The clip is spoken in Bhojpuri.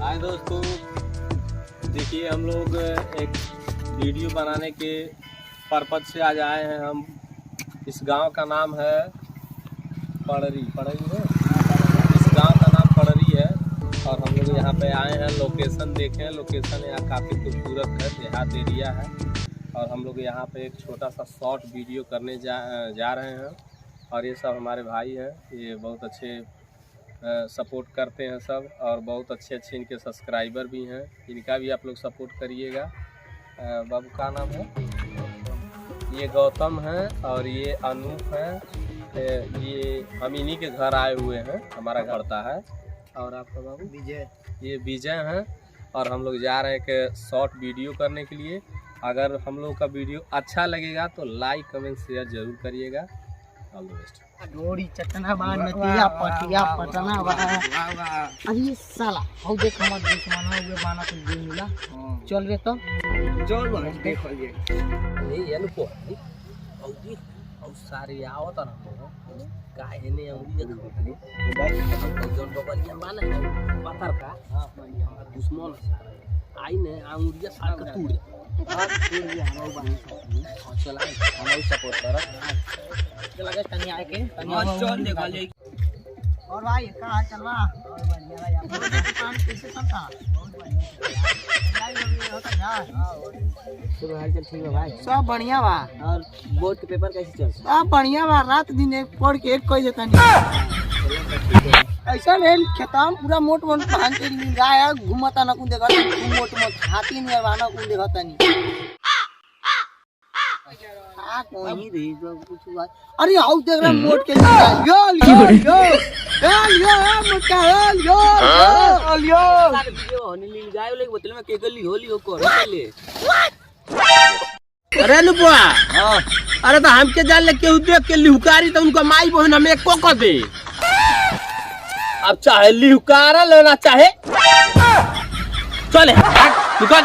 हाय दोस्तों, देखिए हम लोग एक वीडियो बनाने के पर्पज से आज आए हैं। हम इस गांव का नाम है पड़री है। इस गांव का नाम पड़री है और हम लोग यहाँ पे आए हैं। लोकेशन देखें, लोकेशन यहाँ काफ़ी खूबसूरत है, देहात एरिया है और हम लोग यहाँ पे एक छोटा सा शॉर्ट वीडियो करने जा रहे हैं। और ये सब हमारे भाई हैं, ये बहुत अच्छे सपोर्ट करते हैं सब और बहुत अच्छे इनके सब्सक्राइबर भी हैं। इनका भी आप लोग सपोर्ट करिएगा। बाबू का नाम है, ये गौतम है और ये अनूप है। ये हम इन्हीं के घर आए हुए हैं, हमारा घर था है। और आपका बाबू विजय, ये विजय हैं। और हम लोग जा रहे हैं कि शॉर्ट वीडियो करने के लिए। अगर हम लोग का वीडियो अच्छा लगेगा तो लाइक कमेंट शेयर जरूर करिएगा। ऑल द बेस्ट। डोरी चटना बा नतिया पटिया पटना बा। अरे साला हौ देख मत देख माना हुए बाना कुछ दिन मिला। चल रे तो चल बा देख लिए ए यानु को औदी औ सारे आवत न हो काहे ने औदी देखो जोन बबलिया माने पत्थर का। हां बढ़िया दुश्मन आई ने अंगुरिया साल का तोड़ हम सपोर्ट कर लगे तनी आए के चल देखा ले। और भाई का हाल चल रहा? और बढ़िया भाई, आप दुकान कैसे चलता? बहुत बढ़िया होता यार। सब हाल चल ठीक है भाई, सब बढ़िया बा। और बोर्ड के पेपर कैसे चल? सब बढ़िया बा, रात दिन एक पढ़ के एक कह देता नहीं। ऐसा नहीं खेताम पूरा मोट मोट पहन के गाय घूमता ना कुन देखा मोट मोट हाथी नहीं आवाना कुन देखता नहीं। कोई रे जो कुछ बात। अरे आओ देख रहा मोट के यो मोटा यो सारे वीडियो होने ली जाए लेके बोतल में के गली होली हो को ले। अरे नुपुआ, हां अरे तो हम के जान ले के देख के लिहुकारी तो उनका माई बहन हमें को कर दे। अब चाहे लिहुकारा लेना चाहे चले दुकान